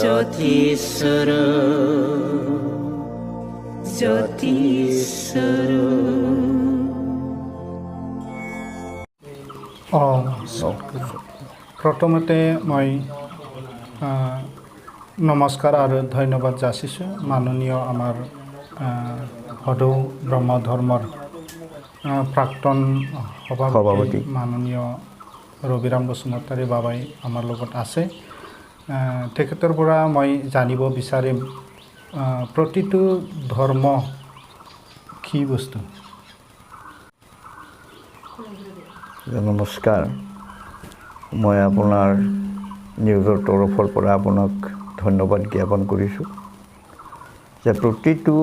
জ্যোতিস্বৰ জ্যোতিস্বৰ। প্ৰথমতে মই নমস্কাৰ আৰু ধন্যবাদ যাচিছোঁ মাননীয় আমাৰ সদৌ ব্ৰহ্ম ধৰ্মৰ প্ৰাক্তন সভাপতি মাননীয় ৰবিৰাম বসুমতাৰী বাবাই আমাৰ লগত আছে। তেখেতৰ পৰা মই জানিব বিচাৰিম প্ৰতিটো ধৰ্ম কি বস্তু। নমস্কাৰ, মই আপোনাৰ নিউজৰ তৰফৰ পৰা আপোনাক ধন্যবাদ জ্ঞাপন কৰিছোঁ যে প্ৰতিটো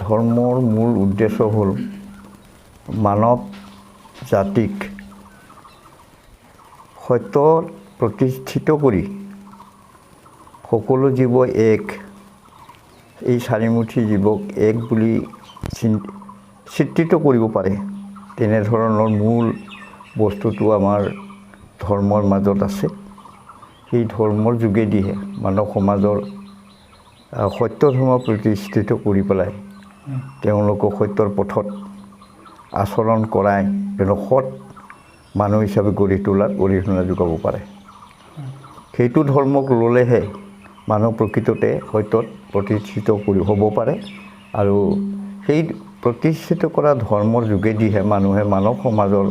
ধৰ্মৰ মূল উদ্দেশ্য হ'ল মানৱ জাতিক সত্য প্ৰতিষ্ঠিত কৰি সকলো জীৱ এক, এই চাৰিমুঠি জীৱক এক বুলি চিত্ৰিত কৰিব পাৰে তেনেধৰণৰ মূল বস্তুটো আমাৰ ধৰ্মৰ মাজত আছে। সেই ধৰ্মৰ যোগেদিহে মানৱ সমাজৰ সত্য ধৰ্ম প্ৰতিষ্ঠিত কৰি পেলাই তেওঁলোকক সত্যৰ পথত আচৰণ কৰাই সৎ মানুহ হিচাপে গঢ়ি তোলাত অৰিহণা যোগাব পাৰে। সেইটো ধৰ্মক ল'লেহে মানুহ প্ৰকৃততে সত্যত প্ৰতিষ্ঠিত হ'ব পাৰে আৰু সেই প্ৰতিষ্ঠিত কৰা ধৰ্মৰ যোগেদিহে মানুহে মানৱ সমাজৰ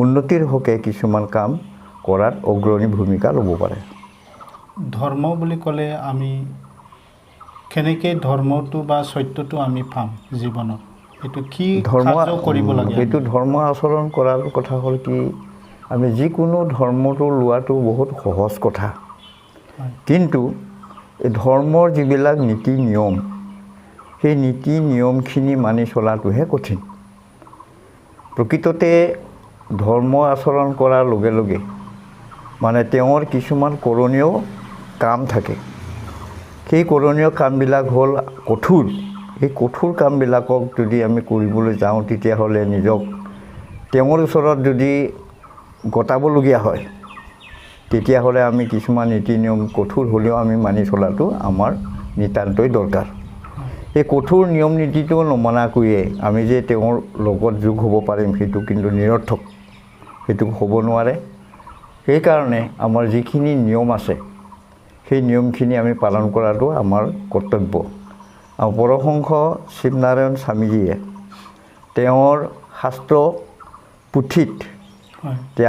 উন্নতিৰ হকে কিছুমান কাম কৰাত অগ্ৰণী ভূমিকা ল'ব পাৰে। ধৰ্ম বুলি ক'লে আমি কেনেকৈ ধৰ্মটো বা সত্যটো আমি পাম জীৱনত, এইটো কি কাৰ্য কৰিব লাগে? এইটো ধৰ্ম আচৰণ কৰাৰ কথা হ'ল কি, আমি যিকোনো ধৰ্মটো লোৱাটো বহুত সহজ কথা, কিন্তু এই ধৰ্মৰ যিবিলাক নীতি নিয়ম সেই নীতি নিয়মখিনি মানি চলাটোহে কঠিন। প্ৰকৃততে ধৰ্ম আচৰণ কৰাৰ লগে লগে মানে তেওঁৰ কিছুমান কৰণীয় কাম থাকে। সেই কৰণীয় কামবিলাক হ'ল কঠোৰ। এই কঠোৰ কামবিলাকক যদি আমি কৰিবলৈ যাওঁ তেতিয়াহ'লে নিজক তেওঁৰ ওচৰত যদি গতাবলগীয়া হয় তেতিয়াহ'লে আমি কিছুমান নীতি নিয়ম কঠোৰ হ'লেও আমি মানি চলাটো আমাৰ নিতান্তই দৰকাৰ। এই কঠোৰ নিয়ম নীতিটো নমনাকৈয়ে আমি যে তেওঁৰ লগত যোগ হ'ব পাৰিম সেইটো কিন্তু নিৰৰ্থক, সেইটো হ'ব নোৱাৰে। সেইকাৰণে আমাৰ যিখিনি নিয়ম আছে সেই নিয়মখিনি আমি পালন কৰাটো আমাৰ কৰ্তব্য। আৰু পৰমহংস শিৱনাৰায়ণ স্বামীজীয়ে তেওঁৰ শাস্ত্ৰ পুথিত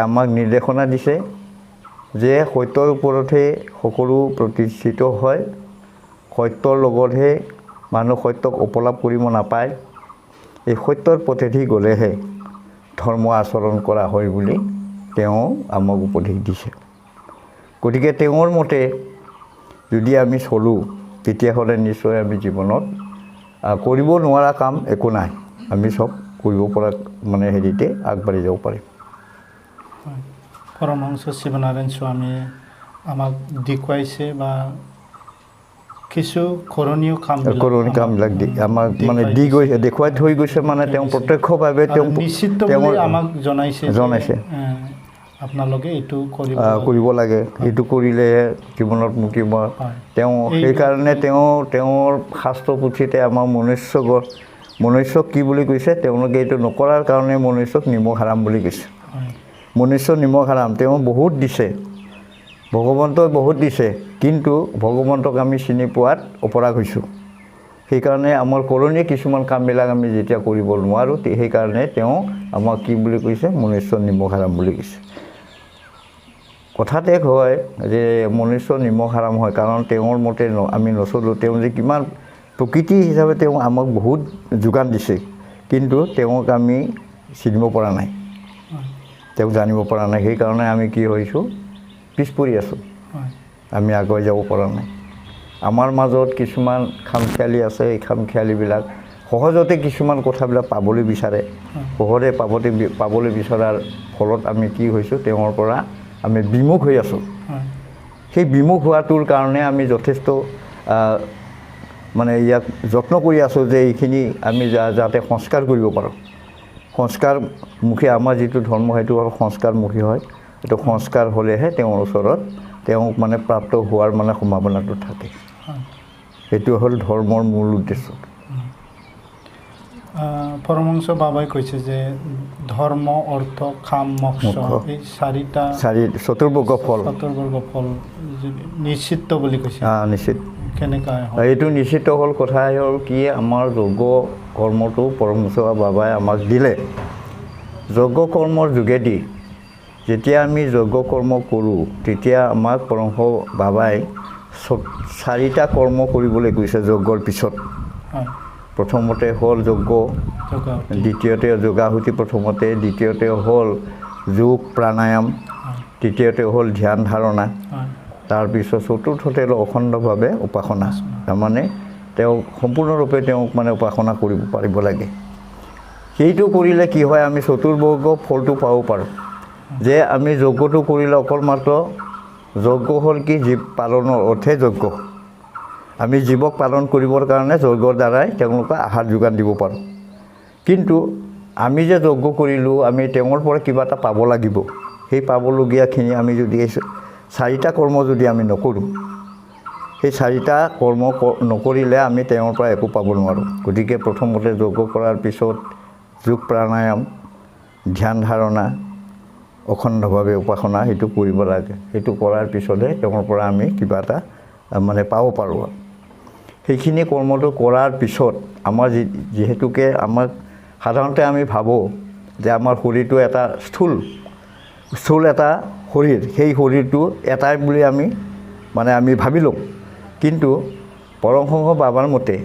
আমাক নিৰ্দেশনা দিছে যে সত্যৰ ওপৰতহে সকলো প্ৰতিষ্ঠিত হয়, সত্যৰ লগতহে মানুহ সত্যক উপলাভ কৰিব নাপায়, এই সত্যৰ পথেদি গ'লেহে ধৰ্ম আচৰণ কৰা হয় বুলি তেওঁ আমাক উপদেশ দিছে। গতিকে তেওঁৰ মতে যদি আমি চলোঁ তেতিয়াহ'লে নিশ্চয় আমি জীৱনত কৰিব নোৱাৰা কাম একো নাই, আমি চব কৰিব পৰা মানে হেৰিতে আগবাঢ়ি যাব পাৰিম। পৰমহংস শিৱনাৰায়ণ স্বামীয়ে আমাক দেখুৱাইছে বা কিছু কৰণীয় কামবিলাক আমাক মানে দি গৈছে, দেখুৱাই থৈ গৈছে, মানে তেওঁ প্ৰত্যক্ষভাৱে তেওঁ আমাক জনাইছে আপোনালোকে এইটো কৰিব লাগে, এইটো কৰিলে জীৱনত মুক্তিব। তেওঁ সেইকাৰণে তেওঁৰ শাস্ত্ৰ পুথিতে আমাৰ মনুষ্যক কি বুলি কৈছে, তেওঁলোকে এইটো নকৰাৰ কাৰণে মনুষ্যক নিমখ হাৰাম বুলি কৈছে। মনুষ্য নিমখ হাৰাম, তেওঁ বহুত দিছে, ভগৱন্তই বহুত দিছে, কিন্তু ভগৱন্তক আমি চিনি পোৱাত অপৰাগ হৈছোঁ। সেইকাৰণে আমাৰ কৰণীয় কিছুমান কামবিলাক আমি যেতিয়া কৰিব নোৱাৰোঁ সেইকাৰণে তেওঁ আমাক কি বুলি কৈছে, মনুষ্য নিমখ হাৰাম বুলি কৈছে। কথাতে হয় যে মনুষ্য নিমখ হাৰাম হয় কাৰণ তেওঁৰ মতে আমি নচলোঁ। তেওঁ যে কিমান প্ৰকৃতি হিচাপে তেওঁ আমাক বহুত যোগান দিছে, কিন্তু তেওঁক আমি চিনিব পৰা নাই, তেওঁক জানিব পৰা নাই। সেইকাৰণে আমি কি হৈছোঁ, পিছ পৰি আছোঁ, আমি আগুৱাই যাব পৰা নাই। আমাৰ মাজত কিছুমান খামখেয়ালি আছে, এই খামখেয়ালিবিলাক সহজতে কিছুমান কথাবিলাক পাবলৈ বিচাৰে, সহজে পাবলৈ বিচৰাৰ ফলত আমি কি হৈছোঁ, তেওঁৰ পৰা আমি বিমুখ হৈ আছোঁ। সেই বিমুখ হোৱাটোৰ কাৰণে আমি যথেষ্ট মানে ইয়াক যত্ন কৰি আছোঁ যে এইখিনি আমি যাতে সংস্কাৰ কৰিব পাৰোঁ। সংস্কাৰমুখী আমাৰ যিটো ধৰ্ম সেইটো হ'ল সংস্কাৰমুখী হয়। এইটো সংস্কাৰ হ'লেহে তেওঁৰ ওচৰত তেওঁক মানে প্ৰাপ্ত হোৱাৰ মানে সম্ভাৱনাটো থাকে। হয়। সেইটো হ'ল ধৰ্মৰ মূল উদ্দেশ্য। পৰমহংস বাবাই কৈছে যে ধৰ্ম, অৰ্থ, কাম, মোক্ষ এই চাৰিটা চতুৰ্বৰ্গ ফল নিশ্চিত বুলি কৈছে। নিশ্চিত। কেনেকৈ এইটো নিশ্চিত হ'ল কথা হ'ল কি আমাৰ যজ্ঞ কৰ্মটো পৰমহংস বাবাই আমাক দিলে। যজ্ঞ কৰ্মৰ যোগেদি যেতিয়া আমি যজ্ঞ কৰ্ম কৰোঁ তেতিয়া আমাক পৰমহংস বাবাই 4টা কৰ্ম কৰিবলৈ কৈছে যজ্ঞৰ পিছত। প্ৰথমতে হ'ল যজ্ঞ, দ্বিতীয়তে যোগাহুতি প্ৰথমতে, দ্বিতীয়তে হ'ল যোগ প্ৰাণায়াম, তৃতীয়তে হ'ল ধ্যান ধাৰণা, তাৰপিছত চতুৰ্থতে হ'ল অখণ্ডভাৱে উপাসনা। তাৰমানে তেওঁক সম্পূৰ্ণৰূপে তেওঁক মানে উপাসনা কৰিব পাৰিব লাগে। সেইটো কৰিলে কি হয় আমি চতুৰ্বৰ্গ ফলটো পাব পাৰোঁ। যে আমি যজ্ঞটো কৰিলে অকল মাত্ৰ যজ্ঞ হ'ল কি জীৱ পালনৰ অৰ্থে যজ্ঞ। আমি জীৱক পালন কৰিবৰ কাৰণে যজ্ঞৰ দ্বাৰাই তেওঁলোকক আহাৰ যোগান দিব পাৰোঁ। কিন্তু আমি যে যজ্ঞ কৰিলোঁ আমি তেওঁৰ পৰা কিবা এটা পাব লাগিব। সেই পাবলগীয়াখিনি আমি যদি 4টা কৰ্ম যদি আমি নকৰোঁ, সেই 4টা কৰ্ম নকৰিলে আমি তেওঁৰ পৰা একো পাব নোৱাৰোঁ। গতিকে প্ৰথমতে যজ্ঞ কৰাৰ পিছত যোগ প্ৰাণায়াম, ধ্যান ধাৰণা, অখণ্ডভাৱে উপাসনা সেইটো কৰিব লাগে। সেইটো কৰাৰ পিছতহে তেওঁৰ পৰা আমি কিবা এটা মানে পাব পাৰোঁ। সেইখিনি কৰ্মটো কৰাৰ পিছত আমাৰ যিহেতুকে আমাক সাধাৰণতে আমি ভাবোঁ যে আমাৰ শৰীৰটো এটা স্থূল এটা শৰীৰ, সেই শৰীৰটো এটাই বুলি আমি ভাবি লওঁ। কিন্তু পৰমহংস বাবাৰ মতে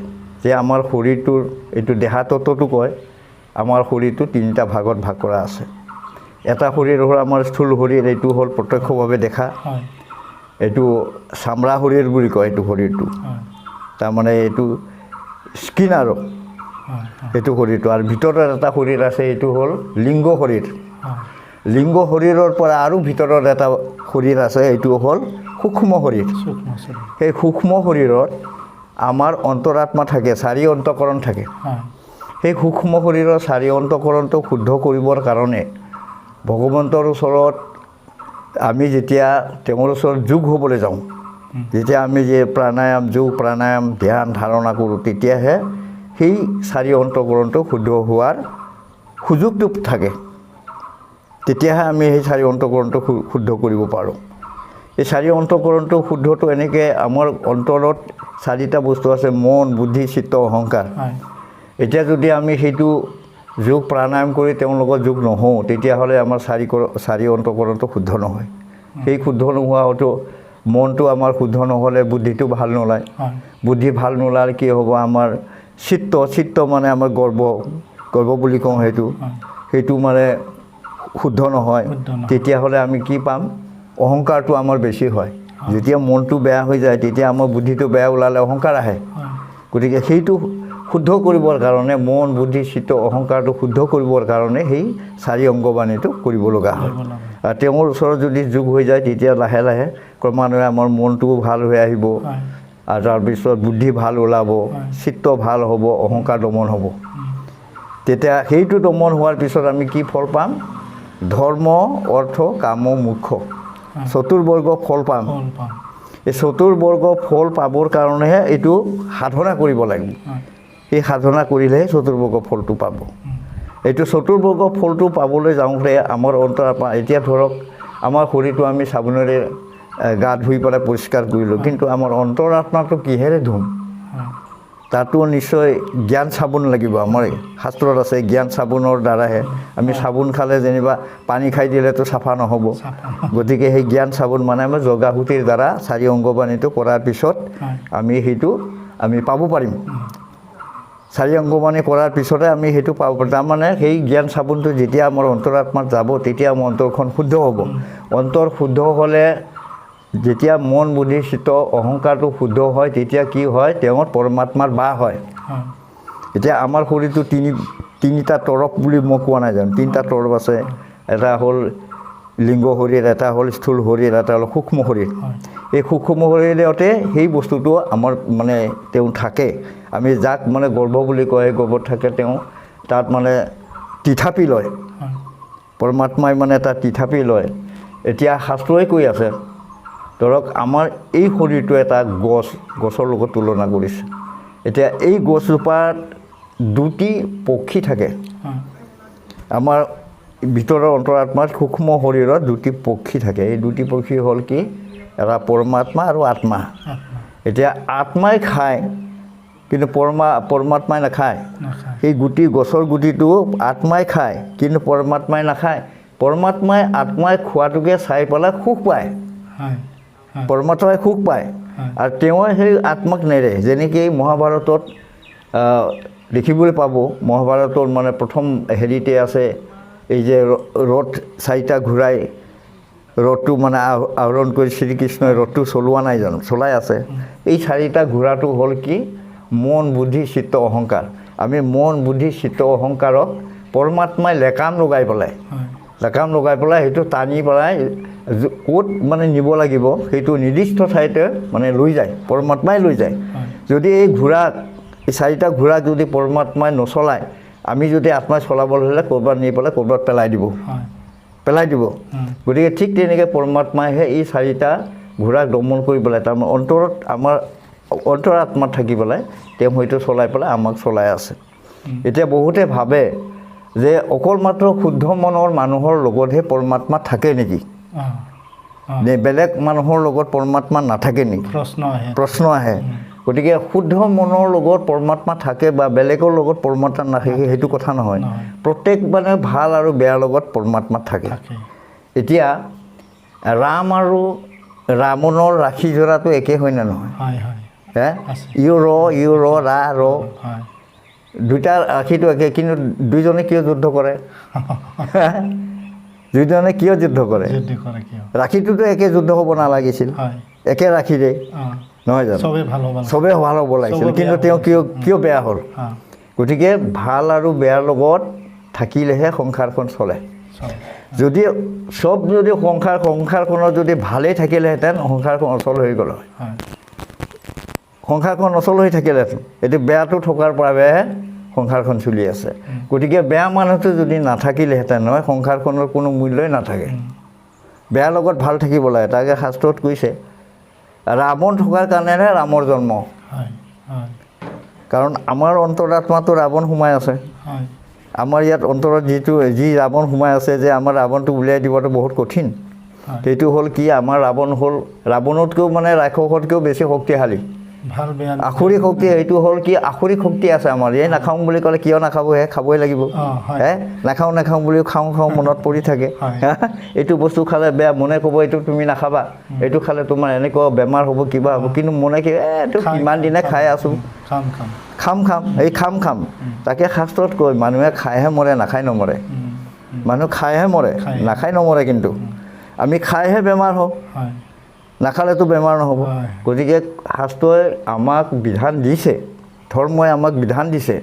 যে আমাৰ শৰীৰটোৰ এইটো দেহাতত্বটো কয় আমাৰ শৰীৰটো 3টা ভাগত ভাগ কৰা আছে। এটা শৰীৰ হ'ল আমাৰ স্থূল শৰীৰ, এইটো হ'ল প্ৰত্যক্ষভাৱে দেখা, এইটো চামৰা শৰীৰ বুলি কয় এইটো শৰীৰটো। তাৰমানে এইটো স্কিন আৰু এইটো শৰীৰটো, আৰু ভিতৰত এটা শৰীৰ আছে এইটো হ'ল লিংগ শৰীৰ। লিংগ শৰীৰৰ পৰা আৰু ভিতৰত এটা শৰীৰ আছে এইটো হ'ল সূক্ষ্ম শৰীৰ। সেই সূক্ষ্ম শৰীৰত আমাৰ অন্তৰাত্মা থাকে, 4 অন্তঃকৰণ থাকে। সেই সূক্ষ্ম শৰীৰৰ 4 অন্তঃকৰণটো শুদ্ধ কৰিবৰ কাৰণে ভগৱন্তৰ ওচৰত আমি যেতিয়া তেওঁৰ ওচৰত যোগ হ'বলৈ যাওঁ, যেতিয়া আমি যে প্ৰাণায়াম, যোগ প্ৰাণায়াম, ধ্যান ধাৰণা কৰোঁ তেতিয়াহে সেই 4 অন্তঃকৰণটো শুদ্ধ হোৱাৰ সুযোগটো থাকে। তেতিয়াহে আমি সেই 4 অন্তঃকৰণটো শুদ্ধ কৰিব পাৰোঁ। এই 4 অন্তঃকৰণটো শুদ্ধটো এনেকৈ আমাৰ অন্তৰত 4টা বস্তু আছে, মন, বুদ্ধি, চিত্ত, অহংকাৰ। এতিয়া যদি আমি সেইটো যোগ প্ৰাণায়াম কৰি তেওঁৰ লগত যোগ নহওঁ তেতিয়াহ'লে আমাৰ 4 অন্তঃকৰণটো শুদ্ধ নহয়। সেই শুদ্ধ নোহোৱা হয়তো মনটো আমাৰ শুদ্ধ নহ'লে বুদ্ধিটো ভাল নোলায়। বুদ্ধি ভাল নোলালে কি হ'ব আমাৰ চিত্ত মানে আমাৰ গৰ্ব বুলি কওঁ, সেইটো মানে শুদ্ধ নহয়। তেতিয়াহ'লে আমি কি পাম? অহংকাৰটো আমাৰ বেছি হয়। যেতিয়া মনটো বেয়া হৈ যায় তেতিয়া আমাৰ বুদ্ধিটো বেয়া ওলালে অহংকাৰ আহে। গতিকে সেইটো শুদ্ধ কৰিবৰ কাৰণে মন, বুদ্ধি, চিত্ত, অহংকাৰটো শুদ্ধ কৰিবৰ কাৰণে সেই 4 অংগবাণীটো কৰিব লগা হয়। আৰু তেওঁৰ ওচৰত যদি যোগ হৈ যায় তেতিয়া লাহে লাহে ক্ৰমান্বয়ে আমাৰ মনটোও ভাল হৈ আহিব, আৰু তাৰপিছত বুদ্ধি ভাল ওলাব, চিত্ত ভাল হ'ব, অহংকাৰ দমন হ'ব। তেতিয়া সেইটো দমন হোৱাৰ পিছত আমি কি ফল পাম? ধৰ্ম, অৰ্থ, কাম, মোক্ষ, চতুৰ্বৰ্গ ফল পাম। এই চতুৰ্বৰ্গ ফল পাবৰ কাৰণেহে এইটো সাধনা কৰিব লাগিব। এই সাধনা কৰিলেহে চতুৰ্বৰ্গ ফলটো পাব। এইটো চতুৰ্বৰ্গ ফলটো পাবলৈ যাওঁতে আমাৰ অন্তৰাত্মা, এতিয়া ধৰক আমাৰ শৰীৰটো আমি চাবোনেৰে গা ধুই পেলাই পৰিষ্কাৰ কৰিলোঁ, কিন্তু আমাৰ অন্তৰাত্মাটো কিহেৰে ধুম? তাতো নিশ্চয় জ্ঞান চাবোন লাগিব। আমাৰ শাস্ত্ৰত আছে জ্ঞান চাবোনৰ দ্বাৰাহে। আমি চাবোন খালে যেনিবা পানী খাই দিলেতো চাফা নহ'ব। গতিকে সেই জ্ঞান চাবোন মানে আমাৰ যোগাহুতিৰ দ্বাৰা 4 অংগবাণীটো কৰাৰ পিছত আমি সেইটো পাব পাৰিম। 4 অংগবাণী কৰাৰ পিছতে আমি সেইটো পাব পাৰিম। তাৰমানে সেই জ্ঞান চাবোনটো যেতিয়া আমাৰ অন্তৰাত্মাত যাব তেতিয়া আমাৰ অন্তৰখন শুদ্ধ হ'ব। অন্তৰ শুদ্ধ হ'লে যেতিয়া মন, বুদ্ধি, চিত্ত, অহংকাৰটো শুদ্ধ হয় তেতিয়া কি হয়? তেওঁৰ পৰমাত্মাৰ বাস হয়। এতিয়া আমাৰ শৰীৰটো 3টা তৰফ বুলি মই কোৱা নাই জানো? 3টা তৰফ আছে। এটা হ'ল লিংগ শৰীৰ, এটা হ'ল স্থূল শৰীৰ, এটা হ'ল সূক্ষ্ম শৰীৰ। এই সূক্ষ্ম শৰীৰতে সেই বস্তুটো আমাৰ মানে তেওঁ থাকে। আমি যাক মানে গৰ্ভ বুলি কয়, গৰ্ভত থাকে তেওঁ, তাত মানে তিথাপি লয়। পৰমাত্মাই মানে এটা তিথাপি লয়। এতিয়া শাস্ত্ৰই কৈ আছে ধৰক আমাৰ এই শৰীৰটো এটা গছৰ লগত তুলনা কৰিছে এতিয়া এই গছজোপাত দুটি পক্ষী থাকে আমাৰ ভিতৰৰ অন্তৰাত্মাত সূক্ষ্ম শৰীৰত দুটি পক্ষী থাকে এই দুটি পক্ষী হ'ল কি এটা পৰমাত্মা আৰু আত্মা এতিয়া আত্মাই খায় কিন্তু পৰমাত্মাই নাখায় এই গছৰ গুটিটো আত্মাই খায় কিন্তু পৰমাত্মাই নাখায় পৰমাত্মাই আত্মাই খোৱাটোকে চাই পেলাই সুখ পায় পৰমাত্মাই সুখ পায় আৰু তেওঁ সেই আত্মাক নেৰে যেনেকৈ মহাভাৰতত দেখিবলৈ পাব মহাভাৰতৰ মানে প্ৰথম হেৰিতে আছে এই যে ৰথ চাৰিটা ঘূৰাই ৰথটো মানে আহৰণ কৰি শ্ৰীকৃষ্ণই ৰথটো চলোৱা নাই জানো চলাই আছে এই চাৰিটা ঘোঁৰাটো হ'ল কি মন বুদ্ধি চিত্ত অহংকাৰ আমি মন বুদ্ধি চিত্ত অহংকাৰক পৰমাত্মাই লেকাম লগাই পেলাই সেইটো টানি পেলাই ক'ত মানে নিব লাগিব সেইটো নিৰ্দিষ্ট ঠাইতে মানে লৈ যায় পৰমাত্মাই লৈ যায় যদি এই চাৰিটা ঘোঁৰাক যদি পৰমাত্মাই নচলায় আমি যদি আত্মাই চলাবলৈ হ'লে ক'ৰবাত নি পেলাই ক'ৰবাত পেলাই দিব গতিকে ঠিক তেনেকৈ পৰমাত্মাইহে এই চাৰিটা ঘোঁৰাক দমন কৰি পেলাই তাৰমানে অন্তৰত আমাৰ অন্তৰাত্মাত থাকি পেলাই তেওঁ হয়তো চলাই পেলাই আমাক চলাই আছে এতিয়া বহুতে ভাবে যে অকল মাত্ৰ শুদ্ধ মনৰ মানুহৰ লগতহে পৰমাত্মা থাকে নেকি নে বেলেগ মানুহৰ লগত পৰমাত্মা নাথাকে নেকি প্ৰশ্ন আহে গতিকে শুদ্ধ মনৰ লগত পৰমাত্মা থাকে বা বেলেগৰ লগত পৰমাত্মা নাথাকে সেইটো কথা নহয় প্ৰত্যেক মানে ভাল আৰু বেয়াৰ লগত পৰমাত্মা থাকে এতিয়া ৰাম আৰু ৰাৱণৰ ৰাখি জোৰাটো একে হয় নে নহয় ইউ ৰ ৰা ৰ দুটা ৰাখিটো একে কিন্তু দুইজনে কিয় যুদ্ধ কৰে দুইজনে কিয় যুদ্ধ কৰে ৰাখিটোতো একে যুদ্ধ হ'ব নালাগিছিল একে ৰাখিৰে নহয় জানো চবেই ভাল হ'ব লাগিছিল কিন্তু তেওঁ কিয় বেয়া হ'ল গতিকে ভাল আৰু বেয়াৰ লগত থাকিলেহে সংসাৰখন চলে যদি চব যদি সংসাৰখনত যদি ভালেই থাকিলেহেঁতেন সংসাৰখন অচল হৈ গ'ল হয় সংসাৰখন অচল হৈ থাকিলেহেঁতেন এতিয়া বেয়াটো থকাৰ পৰাহে সংসাৰখন চলি আছে গতিকে বেয়া মানুহটো যদি নাথাকিলেহেঁতেন নহয় সংসাৰখনৰ কোনো মূল্যই নাথাকে বেয়াৰ লগত ভাল থাকিব লাগে তাকে শাস্ত্ৰত কৈছে ৰাৱণ থকাৰ কাৰণেহে ৰামৰ জন্ম কাৰণ আমাৰ অন্তৰাত্মাটো ৰাৱণ সোমাই আছে আমাৰ ইয়াত অন্তৰত যি ৰাৱণ সোমাই আছে যে আমাৰ ৰাৱণটো উলিয়াই দিবটো বহুত কঠিন সেইটো হ'ল কি আমাৰ ৰাৱণতকৈও মানে ৰাক্ষসতকৈও বেছি শক্তিশালী আখৰিক শক্তি এইটো হ'ল কি আখৰিক শক্তি আছে আমাৰ এই নাখাওঁ বুলি ক'লে কিয় নাখাব হে খাবই লাগিব নাখাওঁ বুলি খাওঁ মনত পৰি থাকে এইটো বস্তু খালে বেয়া মনে ক'ব এইটো তুমি নাখাবা এইটো খালে তোমাৰ এনেকুৱা বেমাৰ হ'ব কিবা হ'ব কিন্তু মনে কি এইটো কিমান দিনে খাই আছোঁ খাম তাকে শাস্ত্ৰত কয় মানুহে খাইহে মৰে নাখাই নমৰে মানুহ খাইহে মৰে নাখাই নমৰে কিন্তু আমি খাইহে বেমাৰ হওঁ নাখালেতো বেমাৰ নহ'ব গতিকে শাস্ত্ৰই আমাক বিধান দিছে ধৰ্মই আমাক বিধান দিছে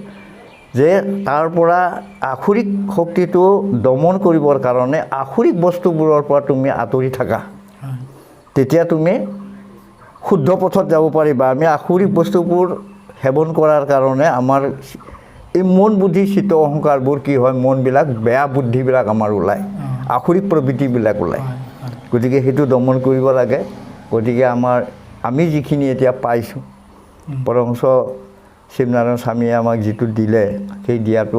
যে তাৰ পৰা আখৰিক শক্তিটো দমন কৰিবৰ কাৰণে আখৰিক বস্তুবোৰৰ পৰা তুমি আঁতৰি থাকা তেতিয়া তুমি শুদ্ধ পথত যাব পাৰিবা আমি আখৰিক বস্তুবোৰ সেৱন কৰাৰ কাৰণে আমাৰ এই মন বুদ্ধি চিত্ত অহংকাৰবোৰ কি হয় মনবিলাক বেয়া বুদ্ধিবিলাক আমাৰ ওলায় আখৰিক প্ৰবৃত্তিবিলাক ওলায় গতিকে সেইটো দমন কৰিব লাগে গতিকে আমি যিখিনি এতিয়া পাইছোঁ পৰমহংস শিৱনাৰায়ণ স্বামীয়ে আমাক যিটো দিলে সেই দিয়াটো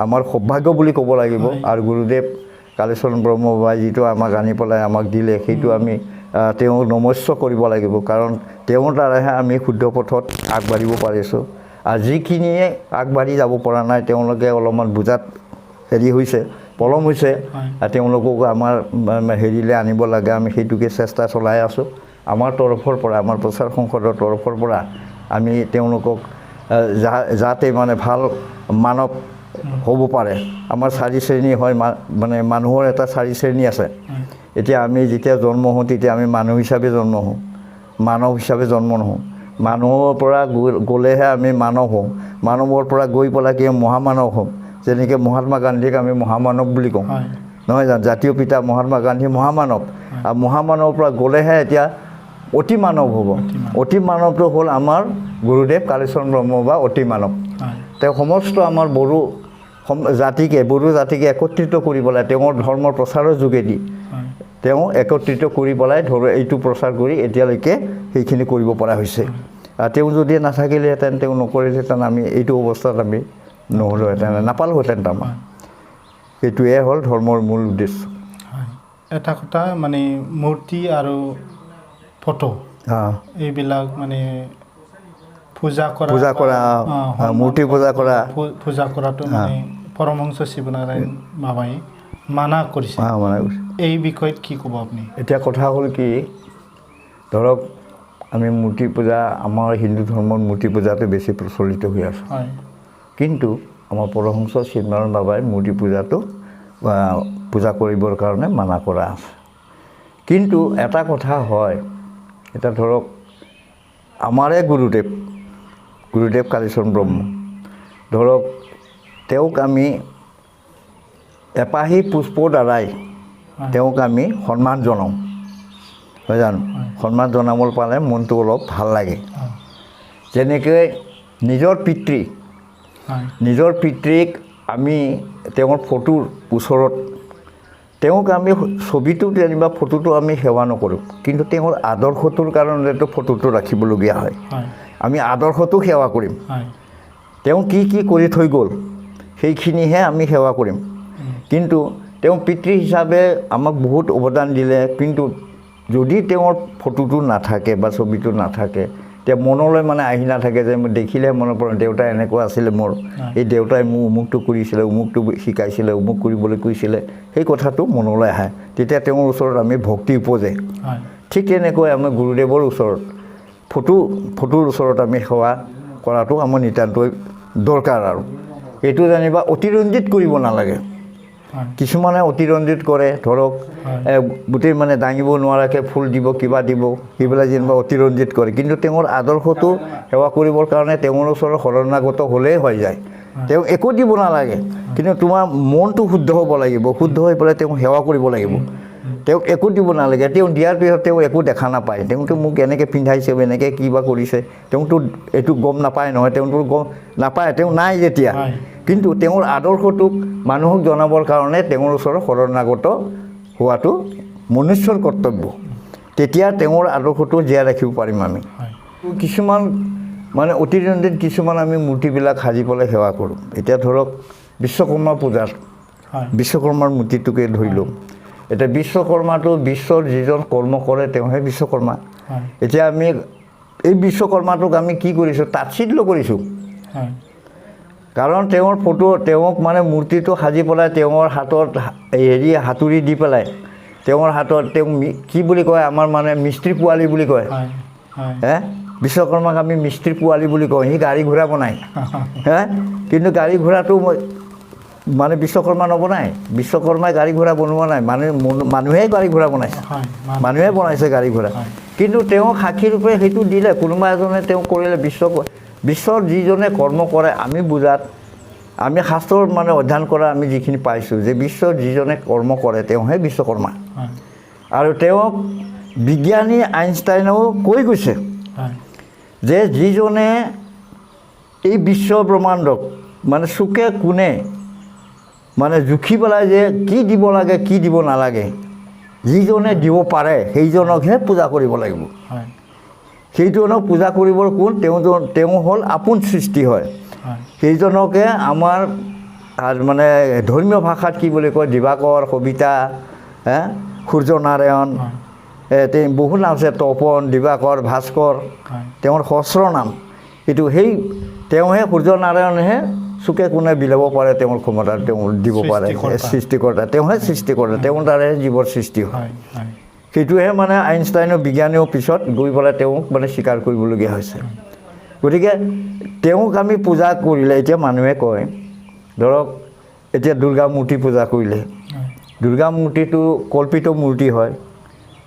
আমাৰ সৌভাগ্য বুলি ক'ব লাগিব আৰু গুৰুদেৱ কালীচৰণ ব্ৰহ্মবাবাই যিটো আমাক আনি পেলাই আমাক দিলে সেইটো আমি তেওঁক নমস্য কৰিব লাগিব কাৰণ তেওঁৰ দ্বাৰাহে আমি শুদ্ধ পথত আগবাঢ়িব পাৰিছোঁ আৰু যিখিনিয়ে আগবাঢ়ি যাব পৰা নাই তেওঁলোকে অলপমান বুজাত হেৰি হৈছে পলম হৈছে আৰু তেওঁলোকক আমাৰ হেৰিলৈ আনিব লাগে আমি সেইটোকে চেষ্টা চলাই আছোঁ আমাৰ তৰফৰ পৰা আমাৰ প্ৰচাৰ সংসদৰ তৰফৰ পৰা আমি তেওঁলোকক যাতে মানে ভাল মানৱ হ'ব পাৰে আমাৰ 4 শ্ৰেণী হয় মানে মানুহৰ এটা 4 শ্ৰেণী আছে এতিয়া আমি যেতিয়া জন্ম হওঁ তেতিয়া আমি মানুহ হিচাপে জন্ম হওঁ মানৱ হিচাপে জন্ম নহওঁ মানুহৰ পৰা গ'লেহে আমি মানৱ হওঁ মানৱৰ পৰা গৈ পেলাই কি মহামানৱ হওঁ যেনেকৈ মহাত্মা গান্ধীক আমি মহামানৱ বুলি কওঁ নহয় জানো জাতীয় পিতা মহাত্মা গান্ধী মহামানৱ আৰু মহামানৱৰ পৰা গ'লেহে এতিয়া অতি মানৱ হ'ব অতি মানৱটো হ'ল আমাৰ গুৰুদেৱ কালীচৰণ ব্ৰহ্মবাবা অতি মানৱ তেওঁ সমস্ত আমাৰ বড়ো জাতিকে একত্ৰিত কৰিবলৈ তেওঁৰ ধৰ্মৰ প্ৰচাৰৰ যোগেদি তেওঁ একত্ৰিত কৰি পেলাই এইটো প্ৰচাৰ কৰি এতিয়ালৈকে সেইখিনি কৰিব পৰা হৈছে আৰু তেওঁ যদি নাথাকিলেহেঁতেন তেওঁ নকৰিলেহেঁতেন আমি এইটো অৱস্থাত আমি নহ'লোহেঁতেন নাপালোহেঁতেন তাৰমানে সেইটোৱে হ'ল ধৰ্মৰ মূল উদ্দেশ্য এটা কথা মানে মূৰ্তি আৰু ফটো এইবিলাক মানে পূজা কৰা মূৰ্তি পূজা কৰাটো মানে পৰমহংস শিৱনাৰায়ণ বাবাই মানা কৰিছে এই বিষয়ত কি ক'ব আপুনি এতিয়া কথা হ'ল কি ধৰক আমি মূৰ্তি পূজা আমাৰ হিন্দু ধৰ্মৰ মূৰ্তি পূজাটো বেছি প্ৰচলিত হৈ আছে কিন্তু আমাৰ পৰমহংস শিৱনাৰায়ণ বাবাই মূৰ্তি পূজাটো পূজা কৰিবৰ কাৰণে মানা কৰা আছে কিন্তু এটা কথা হয় এটা ধৰক আমাৰে গুৰুদেৱ কালীচৰণ ব্ৰহ্ম ধৰক তেওঁক আমি এপাহি পুষ্পৰ দ্বাৰাই তেওঁক আমি সন্মান জনাওঁ হয় জানো সন্মান জনাবলৈ পালে মনটো অলপ ভাল লাগে যেনেকৈ নিজৰ পিতৃক আমি তেওঁৰ ফটোৰ ওচৰত তেওঁক আমি ছবিটো যেনিবা ফটোটো আমি সেৱা নকৰোঁ কিন্তু তেওঁৰ আদৰ্শটোৰ কাৰণেতো ফটোটো ৰাখিবলগীয়া হয় আমি আদৰ্শটো সেৱা কৰিম তেওঁ কি কৰি থৈ গ'ল সেইখিনিহে আমি সেৱা কৰিম কিন্তু তেওঁ পিতৃ হিচাপে আমাক বহুত অৱদান দিলে কিন্তু যদি তেওঁৰ ফটোটো নাথাকে বা ছবিটো নাথাকে তেওঁ মনলৈ মানে আহি নাথাকে যে দেখিলে মনত পৰে দেউতা এনেকুৱা আছিলে মোৰ এই দেউতাই মোক অমুকটো কৰিছিলে অমুকটো শিকাইছিলে অমুক কৰিবলৈ কৈছিলে সেই কথাটো মনলৈ আহে তেতিয়া তেওঁৰ ওচৰত আমি ভক্তি উপজে ঠিক তেনেকৈ আমি গুৰুদেৱৰ ওচৰত ফটোৰ ওচৰত আমি সেৱা কৰাটো আমাৰ নিতান্তই দৰকাৰ আৰু এইটো যেনিবা অতিৰঞ্জিত কৰিব নালাগে কিছুমানে অতিৰঞ্জিত কৰে ধৰক গোটেই মানে দাঙিব নোৱাৰাকৈ ফুল দিব কিবা দিব সেইবিলাক যেনিবা অতিৰঞ্জিত কৰে কিন্তু তেওঁৰ আদৰ্শটো সেৱা কৰিবৰ কাৰণে তেওঁৰ ওচৰত শৰণাগত হ'লেই হৈ যায় তেওঁ একো দিব নালাগে কিন্তু তোমাৰ মনটো শুদ্ধ হ'ব লাগিব শুদ্ধ হৈ পেলাই তেওঁ সেৱা কৰিব লাগিব তেওঁক একো দিব নালাগে তেওঁ দিয়াৰ পিছত তেওঁ একো দেখা নাপায় তেওঁতো মোক এনেকৈ পিন্ধাইছে এনেকৈ কিবা কৰিছে তেওঁতো এইটো গম নাপায় নহয় তেওঁতো গম নাপায় তেওঁ নাই যেতিয়া কিন্তু তেওঁৰ আদৰ্শটোক মানুহক জনাবৰ কাৰণে তেওঁৰ ওচৰত শৰণাগত হোৱাটো মনুষ্যৰ কৰ্তব্য তেতিয়া তেওঁৰ আদৰ্শটো জীয়াই ৰাখিব পাৰিম আমি কিছুমান মানে অতিৰঞ্জিত কিছুমান আমি মূৰ্তিবিলাক সাজি পেলাই সেৱা কৰোঁ এতিয়া ধৰক বিশ্বকৰ্মা পূজাত বিশ্বকৰ্মাৰ মূৰ্তিটোকে ধৰি লওঁ এতিয়া বিশ্বকৰ্মাটো বিশ্বৰ যিজন কৰ্ম কৰে তেওঁহে বিশ্বকৰ্মা এতিয়া আমি এই বিশ্বকৰ্মাটোক আমি কি কৰিছোঁ তাচ্ছিল্য কৰিছোঁ কাৰণ তেওঁৰ তেওঁক মানে মূৰ্তিটো সাজি পেলাই তেওঁৰ হাতত হাতুৰি দি পেলাই তেওঁৰ হাতত তেওঁ কি বুলি কয় আমাৰ মানে মিস্ত্ৰী পোৱালি বুলি কয় বিশ্বকৰ্মাক আমি মিস্ত্ৰী পোৱালি বুলি কওঁ সি গাড়ী ঘোঁৰা বনায় কিন্তু গাড়ী ঘোঁৰাটো মানে বিশ্বকৰ্মা নবনায় বিশ্বকৰ্মাই গাড়ী ঘোঁৰা বনোৱা নাই মানুহে গাড়ী ঘোঁৰা বনাইছে মানুহে বনাইছে গাড়ী ঘোঁৰা কিন্তু তেওঁ সাক্ষী ৰূপে সেইটো দিলে কোনোবা এজনে তেওঁ কৰিলে বিশ্বৰ যিজনে কৰ্ম কৰে আমি বুজাত আমি শাস্ত্ৰৰ মানে অধ্যয়ন কৰা আমি যিখিনি পাইছোঁ যে বিশ্বৰ যিজনে কৰ্ম কৰে তেওঁহে বিশ্বকৰ্মা আৰু তেওঁক বিজ্ঞানী আইনষ্টাইনেও কৈ গৈছে যে যিজনে এই বিশ্ব ব্ৰহ্মাণ্ডক মানে চুকে কোণে মানে জুখি পেলাই যে কি দিব লাগে কি দিব নালাগে যিজনে দিব পাৰে সেইজনকহে পূজা কৰিব লাগিব সেইজনক পূজা কৰিবৰ কোন তেওঁ হ'ল আপোন সৃষ্টি হয় সেইজনকে আমাৰ মানে ধৰ্মীয় ভাষাত কি বুলি কয় দিবাকৰ কবিতা সূৰ্য নাৰায়ণ বহুত নাম আছে তপন দিবাকৰ ভাস্কৰ তেওঁৰ সহস্ৰ নাম কিন্তু তেওঁহে সূৰ্য নাৰায়ণহে চুকে কোণে বিলাব পাৰে তেওঁৰ ক্ষমতা তেওঁ দিব পাৰে সৃষ্টিকৰ্তা তেওঁহে সৃষ্টিকৰ্তা তেওঁৰ দ্বাৰাই জীৱৰ সৃষ্টি হয় সেইটোহে মানে আইনষ্টাইনৰ বিজ্ঞানীও পিছত গৈ পেলাই তেওঁক মানে স্বীকাৰ কৰিবলগীয়া হৈছে গতিকে তেওঁক আমি পূজা কৰিলে এতিয়া মানুহে কয় ধৰক এতিয়া দুৰ্গা মূৰ্তি পূজা কৰিলে দুৰ্গা মূৰ্তিটো কল্পিত মূৰ্তি হয়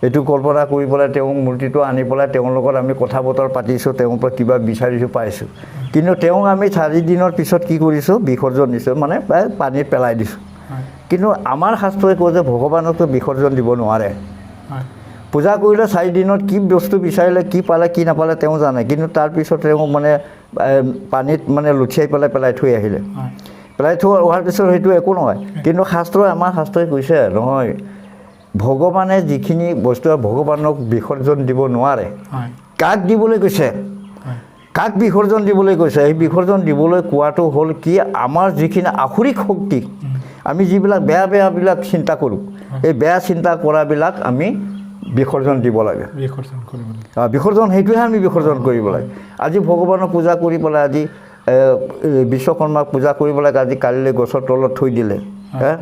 এইটো কল্পনা কৰি পেলাই তেওঁ মূৰ্তিটো আনি পেলাই তেওঁৰ লগত আমি কথা বতৰা পাতিছোঁ তেওঁৰ পৰা কিবা বিচাৰিছোঁ পাইছোঁ কিন্তু তেওঁক আমি 4 দিনৰ পিছত কি কৰিছোঁ বিসৰ্জন দিছোঁ মানে পানীত পেলাই দিছোঁ কিন্তু আমাৰ শাস্ত্ৰই কয় যে ভগৱানকতো বিসৰ্জন দিব নোৱাৰে পূজা কৰিলে 4 দিনত কি বস্তু বিচাৰিলে কি পালে কি নাপালে তেওঁ জানে কিন্তু তাৰপিছত তেওঁ মানে পানীত মানে লুঠিয়াই পেলাই থৈ আহিলে পেলাই থৈ অহাৰ পিছত সেইটো একো নহয় কিন্তু আমাৰ শাস্ত্ৰই কৈছে নহয় ভগৱানে যিখিনি বস্তু ভগৱানক বিসৰ্জন দিব নোৱাৰে হয় কাক দিবলৈ কৈছে হয় কাক বিসৰ্জন দিবলৈ কৈছে এই বিসৰ্জন দিবলৈ কোৱাটো হ'ল কি আমাৰ যিখিনি আসুৰিক শক্তি আমি যিবিলাক বেয়া বেয়াবিলাক চিন্তা কৰোঁ এই বেয়া চিন্তা কৰাবিলাক আমি বিসৰ্জন দিব লাগে বিসৰ্জন কৰিব লাগে বিসৰ্জন সেইটোহে আমি বিসৰ্জন কৰিব লাগে আজি ভগৱানক পূজা কৰি পেলাই আজি বিশ্বকৰ্মাক পূজা কৰিব লাগে আজি কালিলৈ গছৰ তলত থৈ দিলে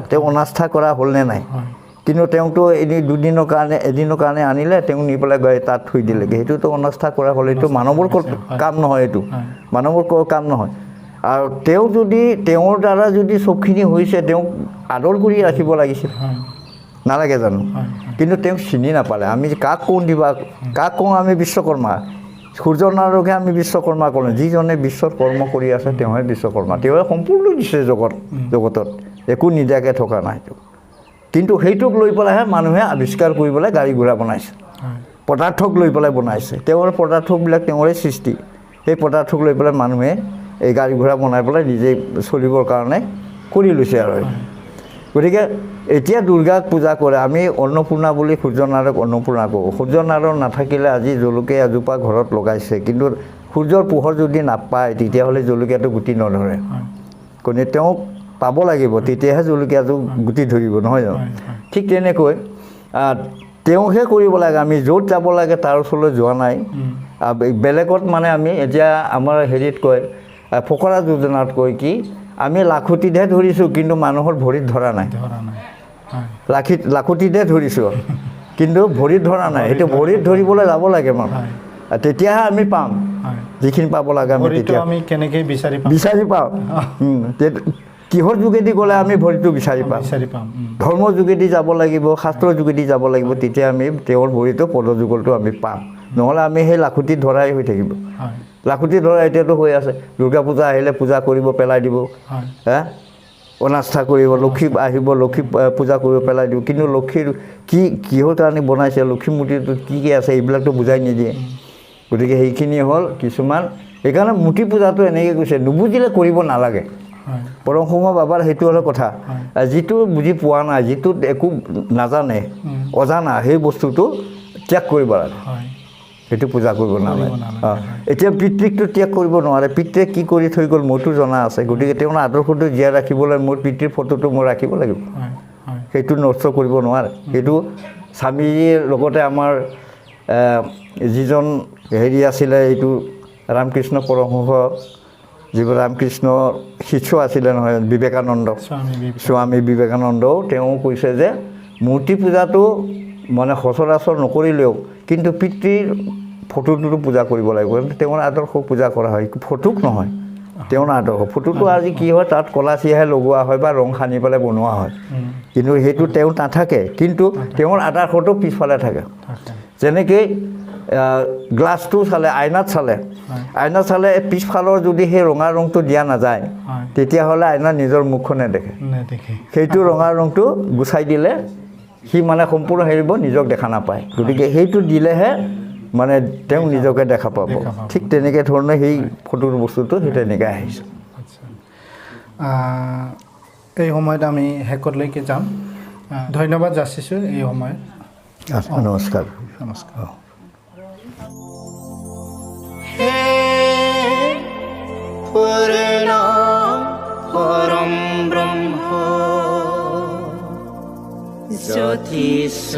তেওঁ অনাস্থা কৰা হ'লনে নাই হয় কিন্তু তেওঁতো এদিন দুদিনৰ কাৰণে এদিনৰ কাৰণে আনিলে তেওঁ নি পেলাই গৈ তাত থৈ দিলেগৈ সেইটোতো অনাস্থা কৰা হ'ল এইটো মানৱৰ কাম নহয় এইটো মানৱৰ কাম নহয় আৰু তেওঁ যদি তেওঁৰ দ্বাৰা যদি চবখিনি হৈছে তেওঁক আদৰ কৰি ৰাখিব লাগিছিল হয় নালাগে জানো হয় কিন্তু তেওঁক চিনি নাপালে আমি কাক কওঁ দিবা কাক কওঁ আমি বিশ্বকৰ্মা সূৰ্যনাৰায়ণকে আমি বিশ্বকৰ্মা ক'লোঁ যিজনে বিশ্বত কৰ্ম কৰি আছে তেওঁহে বিশ্বকৰ্মা তেওঁহে সম্পূৰ্ণ দিছে জগতত একো নিদিয়াকৈ থকা নাই কিন্তু সেইটোক লৈ পেলাইহে মানুহে আৱিষ্কাৰ কৰি পেলাই গাড়ী ঘোঁৰা বনাইছে পদাৰ্থক লৈ পেলাই বনাইছে তেওঁৰ পদাৰ্থবিলাক তেওঁৰে সৃষ্টি সেই পদাৰ্থক লৈ পেলাই মানুহে এই গাড়ী ঘোঁৰা বনাই পেলাই নিজে চলিবৰ কাৰণে কৰি লৈছে আৰু গতিকে এতিয়া দুৰ্গাক পূজা কৰে আমি অন্নপূৰ্ণা বুলি সূৰ্যনাৰায়ণক অন্নপূৰ্ণা কৰোঁ সূৰ্যনাৰায়ণ নাথাকিলে আজি জলকীয়া এজোপা ঘৰত লগাইছে কিন্তু সূৰ্যৰ পোহৰ যদি নাপায় তেতিয়াহ'লে জলকীয়াটো গুটি নধৰে গতিকে তেওঁক পাব লাগিব তেতিয়াহে জলকীয়াটো গুটি ধৰিব নহয় জানো ঠিক তেনেকৈ তেওঁকহে কৰিব লাগে আমি য'ত যাব লাগে তাৰ ওচৰলৈ যোৱা নাই বেলেগত মানে আমি এতিয়া আমাৰ হেৰিত কয় ফকৰা যোজনাত কয় কি আমি লাখুটিতহে ধৰিছোঁ কিন্তু মানুহৰ ভৰিত ধৰা নাই লাখুটিতহে ধৰিছোঁ কিন্তু ভৰিত ধৰা নাই সেইটো ভৰিত ধৰিবলৈ যাব লাগে মানুহ তেতিয়াহে আমি পাম যিখিনি পাব লাগে আমি তেতিয়া আমি কেনেকৈ বিচাৰি পাওঁ কিহৰ যোগেদি গ'লে আমি ভৰিটো বিচাৰি পাম ধৰ্মৰ যোগেদি যাব লাগিব শাস্ত্ৰৰ যোগেদি যাব লাগিব তেতিয়া আমি তেওঁৰ ভৰিটো পদযুগলটো আমি পাম নহ'লে আমি সেই লাখুটিত ধৰাই হৈ থাকিব লাখুটি ধৰা এতিয়াতো হৈ আছে দুৰ্গা পূজা আহিলে পূজা কৰিব পেলাই দিব অনাস্থা কৰিব লক্ষী আহিব লক্ষী পূজা কৰিব পেলাই দিব কিন্তু লক্ষীৰ কিহৰ কাৰণে বনাইছে লক্ষী মূৰ্তিটোত কি কি আছে এইবিলাকতো বুজাই নিদিয়ে গতিকে সেইখিনি হ'ল কিছুমান সেইকাৰণে মূৰ্তি পূজাটো এনেকৈ কৈছে নুবুজিলে কৰিব নালাগে পৰমসংঘ বাবাৰ সেইটো হ'লে কথা যিটো বুজি পোৱা নাই যিটোত একো নাজানে অজানা সেই বস্তুটো ত্যাগ কৰিব লাগে সেইটো পূজা কৰিব নালাগে এতিয়া পিতৃকটো ত্যাগ কৰিব নোৱাৰে পিতৃয়ে কি কৰি থৈ গ'ল মোৰতো জনা আছে গতিকে তেওঁৰ আদৰ্শটো জীয়াই ৰাখিবলৈ মোৰ পিতৃৰ ফটোটো মই ৰাখিব লাগিব সেইটো নষ্ট কৰিব নোৱাৰে সেইটো স্বামীজীৰ লগতে আমাৰ যিজন হেৰি আছিলে এইটো ৰামকৃষ্ণ পৰমহংস যিবোৰ ৰামকৃষ্ণ শিষ্য আছিলে নহয় বিবেকানন্দ স্বামী বিবেকানন্দও তেওঁ কৈছে যে মূৰ্তি পূজাটো মানে সচৰাচৰ নকৰিলেও কিন্তু পিতৃৰ ফটোটোতো পূজা কৰিব লাগিব তেওঁৰ আদৰ্শক পূজা কৰা হয় ফটোক নহয় তেওঁৰ আদৰ্শ ফটোটো আজি কি হয় তাত কলা চিয়াহে লগোৱা হয় বা ৰং সানি পেলাই বনোৱা হয় কিন্তু সেইটো তেওঁ নাথাকে কিন্তু তেওঁৰ আদৰ্শটো পিছফালে থাকে যেনেকৈ গ্লাছটো চালে আইনাত চালে পিছফালৰ যদি সেই ৰঙা ৰংটো দিয়া নাযায় তেতিয়াহ'লে আইনাত নিজৰ মুখখন নেদেখে সেইটো ৰঙা ৰংটো গুচাই দিলে সি মানে সম্পূৰ্ণ হেৰিব নিজক দেখা নাপায় গতিকে সেইটো দিলেহে মানে তেওঁ নিজকে দেখা পাব ঠিক তেনেকৈ ধৰণে সেই ফটোৰ বস্তুটো সেই তেনেকৈ আহিছে এই সময়ত আমি শেষলৈকে যাম ধন্যবাদ যাচিছোঁ এই সময়ত নমস্কাৰ নমস্কাৰ পৰম ব্ৰহ্ম জ্যোতিস্বৰূপ